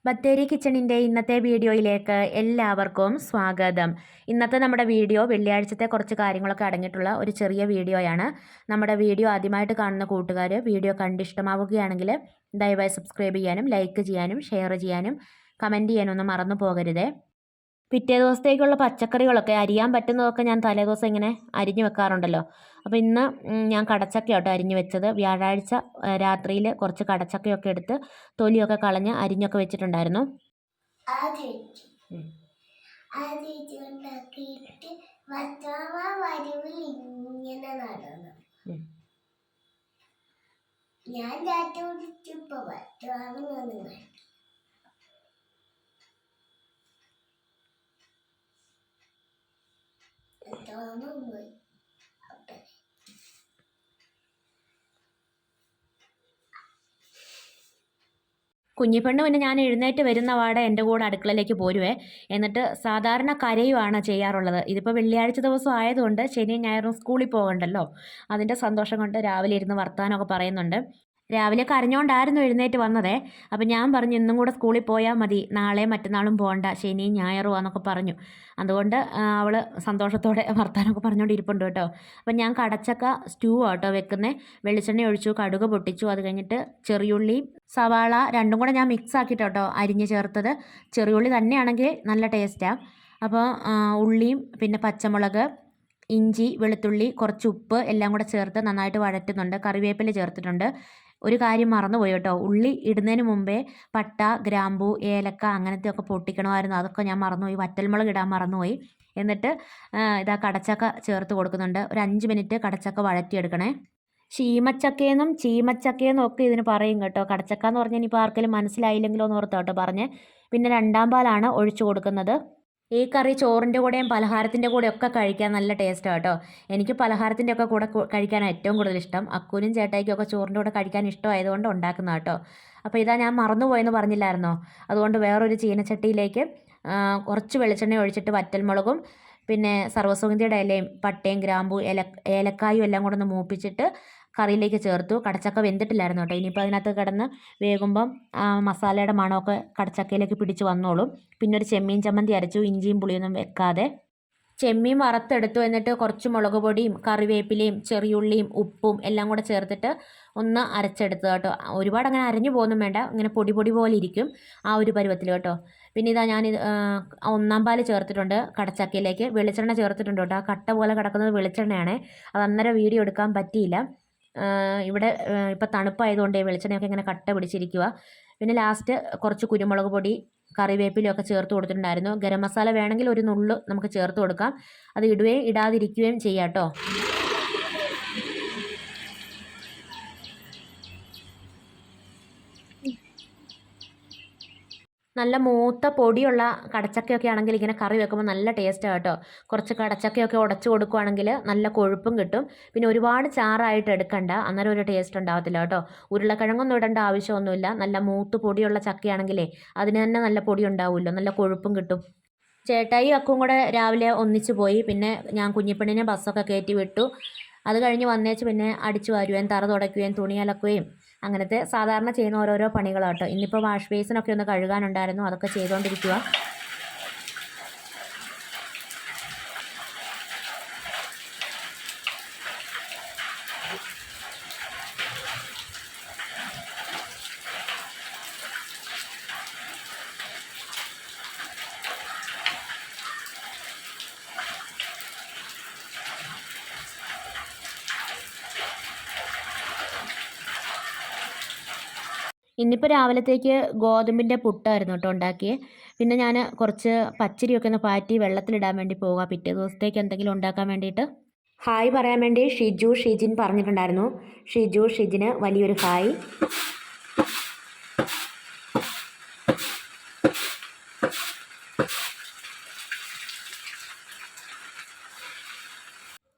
ബത്തേരി കിച്ചണിൻ്റെ ഇന്നത്തെ വീഡിയോയിലേക്ക് എല്ലാവർക്കും സ്വാഗതം. ഇന്നത്തെ നമ്മുടെ വീഡിയോ വെള്ളിയാഴ്ചത്തെ കുറച്ച് കാര്യങ്ങളൊക്കെ അടങ്ങിയിട്ടുള്ള ഒരു ചെറിയ വീഡിയോയാണ്. നമ്മുടെ വീഡിയോ ആദ്യമായിട്ട് കാണുന്ന കൂട്ടുകാർ വീഡിയോ കണ്ടിഷ്ടമാവുകയാണെങ്കിൽ ദയവായി സബ്സ്ക്രൈബ് ചെയ്യാനും ലൈക്ക് ചെയ്യാനും ഷെയർ ചെയ്യാനും കമൻറ്റ് ചെയ്യാനൊന്നും മറന്നു പോകരുതേ. പിറ്റേ ദിവസത്തേക്കുള്ള പച്ചക്കറികളൊക്കെ അരിയാൻ പറ്റുന്നതൊക്കെ ഞാൻ തലേദിവസം ഇങ്ങനെ അരിഞ്ഞു വെക്കാറുണ്ടല്ലോ. അപ്പോൾ ഇന്ന് ഞാൻ കടച്ചക്കയോട്ടോ അരിഞ്ഞു വെച്ചത്. വ്യാഴാഴ്ച രാത്രിയിൽ കുറച്ച് കടച്ചക്കയൊക്കെ എടുത്ത് തൊലിയൊക്കെ കളഞ്ഞ് അരിഞ്ഞൊക്കെ വെച്ചിട്ടുണ്ടായിരുന്നു. ഞാൻ കുഞ്ഞിപ്പെണ്ണ് പിന്നെ ഞാൻ എഴുന്നേറ്റ് വരുന്ന വാടെ എൻ്റെ കൂടെ അടുക്കളയിലേക്ക് പോരുവേ. എന്നിട്ട് സാധാരണ കരയുവാണ് ചെയ്യാറുള്ളത്. ഇതിപ്പോൾ വെള്ളിയാഴ്ച ദിവസം ആയതുകൊണ്ട് ശനിയും ഞായറും സ്കൂളിൽ പോകണ്ടല്ലോ. അതിൻ്റെ സന്തോഷം കൊണ്ട് രാവിലെ ഇരുന്ന് വർത്താനമൊക്കെ പറയുന്നുണ്ട്. രാവിലെ കരഞ്ഞുകൊണ്ടായിരുന്നു എഴുന്നേറ്റ് വന്നതേ. അപ്പം ഞാൻ പറഞ്ഞു ഇന്നും കൂടെ സ്കൂളിൽ പോയാൽ മതി, നാളെയും മറ്റന്നാളും പോകണ്ട, ശനിയും ഞായറും എന്നൊക്കെ പറഞ്ഞു. അതുകൊണ്ട് അവൾ സന്തോഷത്തോടെ വർത്താനമൊക്കെ പറഞ്ഞുകൊണ്ട് ഇരിപ്പുണ്ട് കേട്ടോ. അപ്പം ഞാൻ കടച്ചക്ക സ്റ്റൂ ആട്ടോ വെക്കുന്നത്. വെളിച്ചെണ്ണ ഒഴിച്ചു, കടുക് പൊട്ടിച്ചു, അത് കഴിഞ്ഞിട്ട് ചെറിയുള്ളി സവാള രണ്ടും കൂടെ ഞാൻ മിക്സ് ആക്കിയിട്ടോ അരിഞ്ഞ് ചേർത്തത്. ചെറിയുള്ളി തന്നെയാണെങ്കിൽ നല്ല ടേസ്റ്റാണ്. അപ്പോൾ ഉള്ളിയും പിന്നെ പച്ചമുളക്, ഇഞ്ചി, വെളുത്തുള്ളി, കുറച്ച് ഉപ്പ് എല്ലാം കൂടെ ചേർത്ത് നന്നായിട്ട് വഴറ്റുന്നുണ്ട്. കറിവേപ്പില ചേർത്തിട്ടുണ്ട്. ഒരു കാര്യം മറന്നുപോയി കേട്ടോ, ഉള്ളി ഇടുന്നതിന് മുമ്പേ പട്ട, ഗ്രാമ്പൂ, ഏലക്ക അങ്ങനത്തെയൊക്കെ പൊട്ടിക്കണമായിരുന്നു. അതൊക്കെ ഞാൻ മറന്നുപോയി. വറ്റൽമുളക് ഇടാൻ മറന്നുപോയി. എന്നിട്ട് ഇതാ കടച്ചക്ക ചേർത്ത് കൊടുക്കുന്നുണ്ട്. ഒരു 5 മിനിറ്റ് കടച്ചക്ക വഴറ്റിയെടുക്കണേ. ശീമച്ചക്കയെന്നും ചീമച്ചക്കയെന്നും ഒക്കെ ഇതിന് പറയും കേട്ടോ. കടച്ചക്ക എന്ന് പറഞ്ഞാൽ ഇനിയിപ്പോൾ ആർക്കെങ്കിലും മനസ്സിലായില്ലെങ്കിലോ എന്ന് ഓർത്ത് കേട്ടോ പറഞ്ഞേ. പിന്നെ 2ാം പാലാണ് ഒഴിച്ചു കൊടുക്കുന്നത്. ഈ കറി ചോറിൻ്റെ കൂടെയും പലഹാരത്തിൻ്റെ കൂടെയൊക്കെ കഴിക്കാൻ നല്ല ടേസ്റ്റാണ് കേട്ടോ. എനിക്ക് പലഹാരത്തിൻ്റെ ഒക്കെ കൂടെ കഴിക്കാൻ ഏറ്റവും കൂടുതൽ ഇഷ്ടം. അക്കുനും ചേട്ടായിക്കും ഒക്കെ ചോറിൻ്റെ കൂടെ കഴിക്കാൻ ഇഷ്ടമായതുകൊണ്ട് ഉണ്ടാക്കുന്ന കേട്ടോ. അപ്പോൾ ഇതാ ഞാൻ മറന്നുപോയെന്ന് പറഞ്ഞില്ലായിരുന്നോ. അതുകൊണ്ട് വേറൊരു ചീനച്ചട്ടിയിലേക്ക് കുറച്ച് വെളിച്ചെണ്ണ ഒഴിച്ചിട്ട് വറ്റൽമുളകും പിന്നെ സർവ്വസുഗന്ധിയുടെ ഇലയും പട്ടയും ഗ്രാമ്പൂ ഏലക്കായും എല്ലാം കൂടെ ഒന്ന് മൂപ്പിച്ചിട്ട് കറിയിലേക്ക് ചേർത്തു. കടച്ചക്ക വെന്തിട്ടില്ലായിരുന്നു കേട്ടോ. ഇനിയിപ്പോൾ അതിനകത്ത് കിടന്ന് വേകുമ്പം മസാലയുടെ മണമൊക്കെ കടച്ചക്കയിലേക്ക് പിടിച്ച് വന്നോളും. പിന്നെ ഒരു ചെമ്മീൻ ചമ്മന്തി അരച്ചു, ഇഞ്ചിയും പുളിയൊന്നും വെക്കാതെ. ചെമ്മീൻ വറുത്തെടുത്തു. എന്നിട്ട് കുറച്ച് മുളക് പൊടിയും കറിവേപ്പിലയും ചെറിയുള്ളിയും ഉപ്പും എല്ലാം കൂടെ ചേർത്തിട്ട് ഒന്ന് അരച്ചെടുത്തു കേട്ടോ. ഒരുപാട് അങ്ങനെ അരഞ്ഞു പോകുന്നും വേണ്ട, ഇങ്ങനെ പൊടി പൊടി പോലെ ഇരിക്കും ആ ഒരു പരുവത്തിൽ കേട്ടോ. പിന്നെ ഇതാ ഞാൻ 1ാം പാല് ചേർത്തിട്ടുണ്ട് കടച്ചക്കയിലേക്ക്. വെളിച്ചെണ്ണ ചേർത്തിട്ടുണ്ട് കേട്ടോ. ആ കട്ട പോലെ കിടക്കുന്നത് വെളിച്ചെണ്ണയാണ്. അത് അന്നേരം വീഡിയോ എടുക്കാൻ പറ്റിയില്ല. ഇവിടെ ഇപ്പോൾ തണുപ്പായതുകൊണ്ട് വെളിച്ചെണ്ണയൊക്കെ ഇങ്ങനെ കട്ട പിടിച്ചിരിക്കുക. പിന്നെ ലാസ്റ്റ് കുറച്ച് കുരുമുളക് പൊടി കറിവേപ്പിലയൊക്കെ ചേർത്ത് കൊടുത്തിട്ടുണ്ടായിരുന്നു. ഗരം മസാല വേണമെങ്കിൽ ഒരു നുള്ളു നമുക്ക് ചേർത്ത് കൊടുക്കാം. അത് ഇടുകയും ഇടാതിരിക്കുകയും ചെയ്യാം കേട്ടോ. നല്ല മൂത്ത പൊടിയുള്ള കടച്ചക്കയൊക്കെ ആണെങ്കിൽ ഇങ്ങനെ കറി വെക്കുമ്പോൾ നല്ല ടേസ്റ്റാണ് കേട്ടോ. കുറച്ച് കടച്ചക്കയൊക്കെ ഉടച്ചു കൊടുക്കുകയാണെങ്കിൽ നല്ല കൊഴുപ്പും കിട്ടും. പിന്നെ ഒരുപാട് ചാറായിട്ട് എടുക്കണ്ട, അന്നേരം ഒരു ടേസ്റ്റ് ഉണ്ടാകത്തില്ല കേട്ടോ. ഉരുളക്കിഴങ്ങൊന്നും ഇടേണ്ട ആവശ്യമൊന്നുമില്ല. നല്ല മൂത്ത് പൊടിയുള്ള ചക്കയാണെങ്കിലേ അതിന് തന്നെ നല്ല പൊടി ഉണ്ടാവുമല്ലോ, നല്ല കൊഴുപ്പും കിട്ടും. ചേട്ടായി അക്കും കൂടെ രാവിലെ ഒന്നിച്ച് പോയി. പിന്നെ ഞാൻ കുഞ്ഞിപ്പെണ്ണിനെ ബസ്സൊക്കെ കയറ്റി വിട്ടു. അത് കഴിഞ്ഞ് വന്നേച്ച് പിന്നെ അടിച്ചു വാരുകയും തറ തുടയ്ക്കുകയും തുണി അലക്കുകയും അങ്ങനത്തെ സാധാരണ ചെയ്യുന്ന ഓരോരോ പണികളാട്ടോ. ഇന്നിപ്പോൾ വാഷ് ബേസിനൊക്കെ ഒന്ന് കഴുകാനുണ്ടായിരുന്നു, അതൊക്കെ ചെയ്തുകൊണ്ടിരിക്കുക. ഇന്നിപ്പോൾ രാവിലത്തേക്ക് ഗോതമ്പിൻ്റെ പുട്ടായിരുന്നു കേട്ടോ ഉണ്ടാക്കിയത്. പിന്നെ ഞാൻ കുറച്ച് പച്ചരിയൊക്കെ ഒന്ന് പാറ്റി വെള്ളത്തിലിടാൻ വേണ്ടി പോവുക, പിറ്റേ ദിവസത്തേക്ക് എന്തെങ്കിലും ഉണ്ടാക്കാൻ വേണ്ടിയിട്ട്. ഹായ് പറയാൻ വേണ്ടി ഷിജു ഷിജിൻ പറഞ്ഞിട്ടുണ്ടായിരുന്നു. ഷിജു ഷിജിന് വലിയൊരു ഹായ്.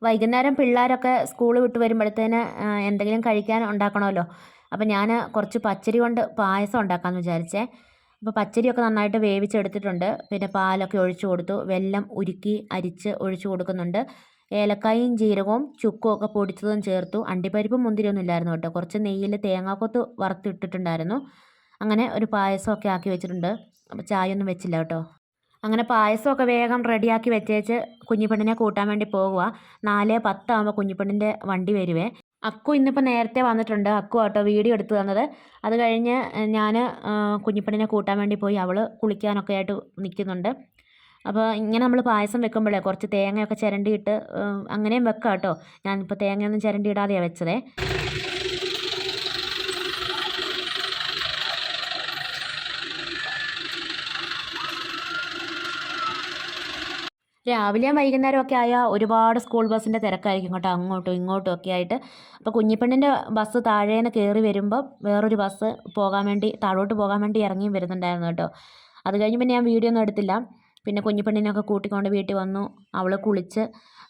വൈകുന്നേരം പിള്ളേരൊക്കെ സ്കൂൾ വിട്ട് വരുമ്പോഴത്തേന് എന്തെങ്കിലും കഴിക്കാൻ ഉണ്ടാക്കണമല്ലോ. അപ്പോൾ ഞാൻ കുറച്ച് പച്ചരി കൊണ്ട് പായസം ഉണ്ടാക്കാമെന്ന് വിചാരിച്ചേ. അപ്പോൾ പച്ചരിയൊക്കെ നന്നായിട്ട് വേവിച്ചെടുത്തിട്ടുണ്ട്. പിന്നെ പാലൊക്കെ ഒഴിച്ചു കൊടുത്തു. വെല്ലം ഉരുക്കി അരിച്ച് ഒഴിച്ചു കൊടുക്കുന്നുണ്ട്. ഏലക്കായും ജീരകവും ചുക്കും ഒക്കെ പൊടിച്ചതും ചേർത്തു. അണ്ടിപ്പരിപ്പും മുന്തിരിയൊന്നും ഇല്ലായിരുന്നു കേട്ടോ. കുറച്ച് നെയ്യിൽ തേങ്ങാക്കൊത്ത് വറുത്തിട്ടിട്ടുണ്ടായിരുന്നു. അങ്ങനെ ഒരു പായസമൊക്കെ ആക്കി വെച്ചിട്ടുണ്ട്. അപ്പോൾ ചായ ഒന്നും വെച്ചില്ല കേട്ടോ. അങ്ങനെ പായസമൊക്കെ വേഗം റെഡിയാക്കി വെച്ചേച്ച് കുഞ്ഞിപ്പെണ്ണിനെ കൂട്ടാൻ വേണ്ടി പോകുക. 4:10 ആകുമ്പോൾ കുഞ്ഞിപ്പെണ്ണിൻ്റെ വണ്ടി വരുവേ. അക്കു ഇന്നിപ്പോൾ നേരത്തെ വന്നിട്ടുണ്ട്. അക്കു ആട്ടോ വീഡിയോ എടുത്തു തന്നത്. അത് കഴിഞ്ഞ് ഞാൻ കുഞ്ഞിപ്പെണ്ണിനെ കൂട്ടാൻ വേണ്ടി പോയി. അവൾ കുളിക്കാനൊക്കെ ആയിട്ട് നിൽക്കുന്നുണ്ട്. അപ്പോൾ ഇങ്ങനെ നമ്മൾ പായസം വെക്കുമ്പോഴേ കുറച്ച് തേങ്ങയൊക്കെ ചിരണ്ടിയിട്ട് അങ്ങനെയും വെക്കാം കേട്ടോ. ഞാനിപ്പോൾ തേങ്ങയൊന്നും ചിരണ്ടി ഇടാതെയാണ് വെച്ചതേ. രാവിലെയും വൈകുന്നേരമൊക്കെ ആയാൽ ഒരുപാട് സ്കൂൾ ബസ്സിൻ്റെ തിരക്കായിരിക്കും കേട്ടോ, അങ്ങോട്ടും ഇങ്ങോട്ടും ഒക്കെ ആയിട്ട്. അപ്പോൾ കുഞ്ഞിപ്പെണ്ണിൻ്റെ ബസ് താഴേന്ന് കയറി വരുമ്പോൾ വേറൊരു ബസ് താഴോട്ട് പോകാൻ വേണ്ടി ഇറങ്ങിയും വരുന്നുണ്ടായിരുന്നു കേട്ടോ. അത് കഴിഞ്ഞ് പിന്നെ ഞാൻ വീഡിയോ ഒന്നും എടുത്തില്ല. പിന്നെ കുഞ്ഞിപ്പെണ്ണിനെയൊക്കെ കൂട്ടിക്കൊണ്ട് വീട്ടിൽ വന്നു. അവൾ കുളിച്ച്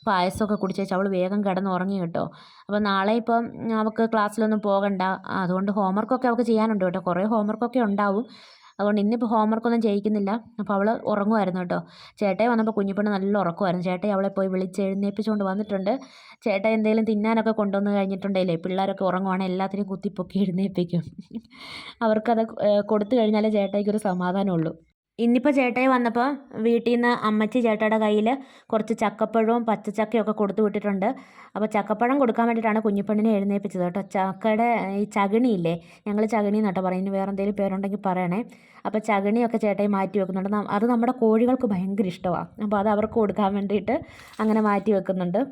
പായസമൊക്കെ കുടിച്ചേച്ച് അവൾ വേഗം കിടന്ന് ഉറങ്ങി കേട്ടോ. അപ്പോൾ നാളെ ഇപ്പം അവൾക്ക് ക്ലാസ്സിലൊന്നും പോകണ്ട. അതുകൊണ്ട് ഹോംവർക്കൊക്കെ അവൾക്ക് ചെയ്യാനുണ്ട് കേട്ടോ. കുറേ ഹോംവർക്കൊക്കെ ഉണ്ടാവും. അതുകൊണ്ട് ഇന്നിപ്പോൾ ഹോംവർക്കൊന്നും ചെയ്യിക്കുന്നില്ല. അപ്പോൾ അവൾ ഉറങ്ങുമായിരുന്നു കേട്ടോ. ചേട്ടായി വന്നപ്പോൾ കുഞ്ഞിപ്പെണ്ണ് നല്ല ഉറക്കമായിരുന്നു. ചേട്ടായി അവളെ പോയി വിളിച്ച് എഴുന്നേൽപ്പിച്ചുകൊണ്ട് വന്നിട്ടുണ്ട്. ചേട്ടായി എന്തെങ്കിലും തിന്നാനൊക്കെ കൊണ്ടുവന്ന് കഴിഞ്ഞിട്ടുണ്ടെങ്കിലേ പിള്ളേരൊക്കെ ഉറങ്ങുവാണെങ്കിൽ എല്ലാത്തിനെയും കുത്തിപ്പൊക്കി എഴുന്നേൽപ്പിക്കും. അവർക്കത് കൊടുത്തു കഴിഞ്ഞാലേ ചേട്ടായിക്കൊരു സമാധാനമുള്ളൂ. ഇന്നിപ്പോൾ ചേട്ടായി വന്നപ്പോൾ വീട്ടിൽ നിന്ന് അമ്മച്ചി ചേട്ടായുടെ കയ്യിൽ കുറച്ച് ചക്കപ്പഴവും പച്ചച്ചക്കയൊക്കെ കൊടുത്തു വിട്ടിട്ടുണ്ട്. അപ്പോൾ ചക്കപ്പഴം കൊടുക്കാൻ വേണ്ടിയിട്ടാണ് കുഞ്ഞിപ്പെണ്ണിനെ എഴുന്നേൽപ്പിച്ചത് കേട്ടോ. ചക്കയുടെ ഈ ചകിണിയില്ലേ, ഞങ്ങൾ ചകിണി എന്നാട്ടോ പറയും. ഇനി വേറെ എന്തെങ്കിലും പേരുണ്ടെങ്കിൽ പറയണേ. അപ്പോൾ ചകിണിയൊക്കെ ചേട്ടായി മാറ്റി വെക്കുന്നുണ്ട്. അത് നമ്മുടെ കോഴികൾക്ക് ഭയങ്കര ഇഷ്ടമാണ്. അപ്പോൾ അത് അവർക്ക് കൊടുക്കാൻ വേണ്ടിയിട്ട് അങ്ങനെ മാറ്റി വെക്കുന്നുണ്ട്.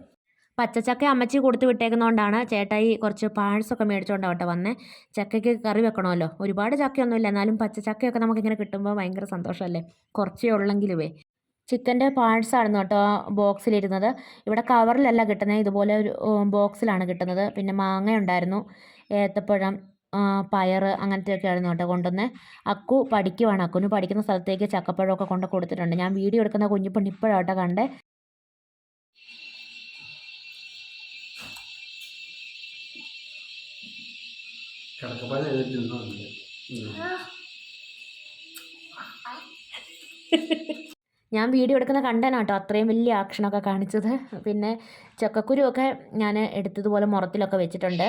പച്ചച്ചക്ക അമ്മച്ചി കൊടുത്ത് വിട്ടേക്കുന്നതുകൊണ്ടാണ് ചേട്ടായി കുറച്ച് പാഴ്സൊക്കെ മേടിച്ചുകൊണ്ടാവട്ടെ വന്നേ. ചക്കയ്ക്ക് കറി വെക്കണമല്ലോ. ഒരുപാട് ചക്കയൊന്നുമില്ല, എന്നാലും പച്ചച്ചക്കയൊക്കെ നമുക്കിങ്ങനെ കിട്ടുമ്പോൾ ഭയങ്കര സന്തോഷമല്ലേ. കുറച്ചേ ഉള്ളെങ്കിലുമേ. ചിക്കൻ്റെ പാഴ്സായിരുന്നു കേട്ടോ ബോക്സിലിരുന്നത്. ഇവിടെ കവറിലല്ല കിട്ടുന്നത്, ഇതുപോലെ ഒരു ബോക്സിലാണ് കിട്ടുന്നത്. പിന്നെ മാങ്ങ ഉണ്ടായിരുന്നു, ഏത്തപ്പഴം, പയർ അങ്ങനത്തെയൊക്കെ ആയിരുന്നു കേട്ടോ കൊണ്ടുവന്ന്. അക്കു പഠിക്കുവാണ്. അക്കുന് പഠിക്കുന്ന സ്ഥലത്തേക്ക് ചക്കപ്പഴമൊക്കെ കൊണ്ട് കൊടുത്തിട്ടുണ്ട്. ഞാൻ വീഡിയോ എടുക്കുന്ന കുഞ്ഞിപ്പെണ്ണ് ഇപ്പോഴാട്ടോ കണ്ടേ. ഞാൻ വീഡിയോ എടുക്കുന്ന കണ്ടനാട്ടോ അത്രയും വലിയ ആക്ഷനൊക്കെ കാണിച്ചത്. പിന്നെ ചക്കക്കുരുവൊക്കെ ഞാൻ എടുത്തതുപോലെ മുറത്തിലൊക്കെ വെച്ചിട്ടുണ്ട്.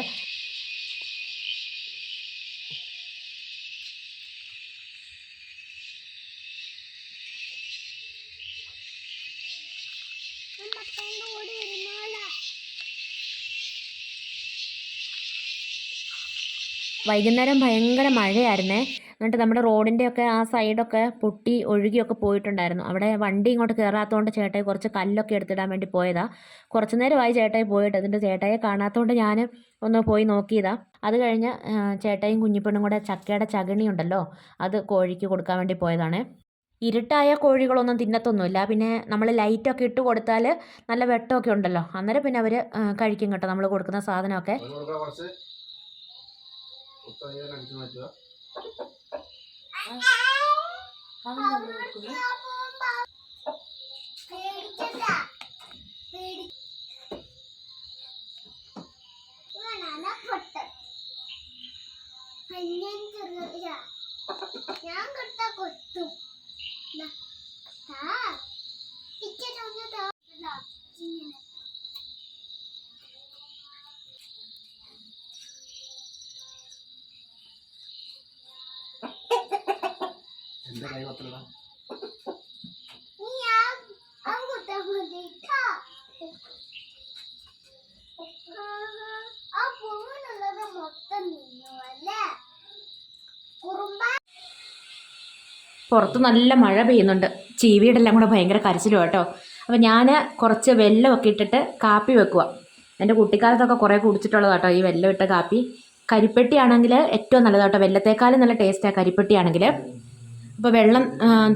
വൈകുന്നേരം ഭയങ്കര മഴയായിരുന്നേ. എന്നിട്ട് നമ്മുടെ റോഡിൻ്റെയൊക്കെ ആ സൈഡൊക്കെ പൊട്ടി ഒഴുകിയൊക്കെ പോയിട്ടുണ്ടായിരുന്നു. അവിടെ വണ്ടി ഇങ്ങോട്ട് കയറാത്തതുകൊണ്ട് ചേട്ടായി കുറച്ച് കല്ലൊക്കെ എടുത്തിടാൻ വേണ്ടി പോയതാണ്. കുറച്ച് നേരമായി ചേട്ടായി പോയിട്ട്. അതിൻ്റെ ചേട്ടായിയെ കാണാത്തതുകൊണ്ട് ഞാൻ ഒന്ന് പോയി നോക്കിയതാണ്. അത് കഴിഞ്ഞ് ചേട്ടായും കുഞ്ഞിപ്പെണ്ണും കൂടെ ചക്കയുടെ ചകിണി ഉണ്ടല്ലോ, അത് കോഴിക്ക് കൊടുക്കാൻ വേണ്ടി പോയതാണ്. ഇരുട്ടായ കോഴികളൊന്നും തിന്നത്തൊന്നുമില്ല. പിന്നെ നമ്മൾ ലൈറ്റൊക്കെ ഇട്ട് കൊടുത്താൽ നല്ല വെട്ടമൊക്കെ ഉണ്ടല്ലോ, അന്നേരം പിന്നെ അവർ കഴിക്കും കേട്ടോ നമ്മൾ കൊടുക്കുന്ന സാധനമൊക്കെ. പുറത്ത് നല്ല മഴ പെയ്യുന്നുണ്ട്. ചീവീടെ എല്ലാം കൂടെ ഭയങ്കര കരച്ചിലും കേട്ടോ. അപ്പോൾ ഞാൻ കുറച്ച് വെല്ലമൊക്കെ ഇട്ടിട്ട് കാപ്പി വെക്കുക. എൻ്റെ കുട്ടിക്കാലത്തൊക്കെ കുറേ കുടിച്ചിട്ടുള്ളത് കേട്ടോ ഈ വെല്ലം ഇട്ട കാപ്പി. കരിപ്പെട്ടിയാണെങ്കിൽ ഏറ്റവും നല്ലത് കേട്ടോ. വെല്ലത്തേക്കാളും നല്ല ടേസ്റ്റാണ് കരിപ്പെട്ടിയാണെങ്കിൽ. അപ്പോൾ വെള്ളം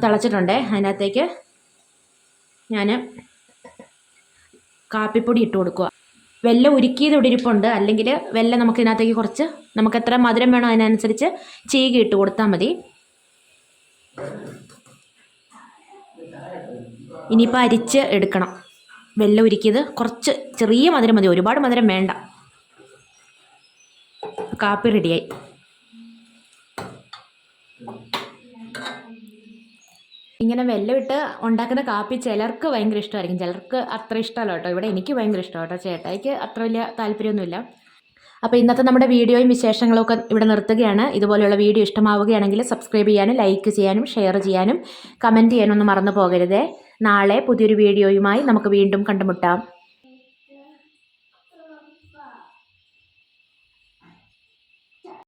തിളച്ചിട്ടുണ്ട്. അതിനകത്തേക്ക് ഞാൻ കാപ്പിപ്പൊടി ഇട്ട് കൊടുക്കുക. വെല്ലം ഉരുക്കിയത് ഇവിടെ ഇരിപ്പുണ്ട്. അല്ലെങ്കിൽ വെല്ലം നമുക്ക് ഇതിനകത്തേക്ക് കുറച്ച് നമുക്ക് എത്ര മധുരം വേണോ അതിനനുസരിച്ച് ചീകി ഇട്ട് കൊടുത്താൽ മതി. ഇനിയിപ്പോൾ അരിച്ച് എടുക്കണം. വെല്ലം ഉരുക്കിയത് കുറച്ച് ചെറിയ മധുരം മതി, ഒരുപാട് മധുരം വേണ്ട. കാപ്പി റെഡിയായി. ഇങ്ങനെ വെല്ലം ഇട്ട് ഉണ്ടാക്കുന്ന കാപ്പി ചിലർക്ക് ഭയങ്കര ഇഷ്ടമായിരിക്കും, ചിലർക്ക് അത്ര ഇഷ്ടമല്ല കേട്ടോ. ഇവിടെ എനിക്ക് ഭയങ്കര ഇഷ്ടമാണ് കേട്ടോ. ചേട്ടായിക്ക് അത്ര വലിയ താല്പര്യമൊന്നുമില്ല. അപ്പോൾ ഇന്നത്തെ നമ്മുടെ വീഡിയോയും വിശേഷങ്ങളും ഒക്കെ ഇവിടെ നിർത്തുകയാണ്. ഇതുപോലെയുള്ള വീഡിയോ ഇഷ്ടമാവുകയാണെങ്കിൽ സബ്സ്ക്രൈബ് ചെയ്യാനും ലൈക്ക് ചെയ്യാനും ഷെയർ ചെയ്യാനും കമൻറ്റ് ചെയ്യാനൊന്നും മറന്നു പോകരുതേ. നാളെ പുതിയൊരു വീഡിയോയുമായി നമുക്ക് വീണ്ടും കണ്ടുമുട്ടാം.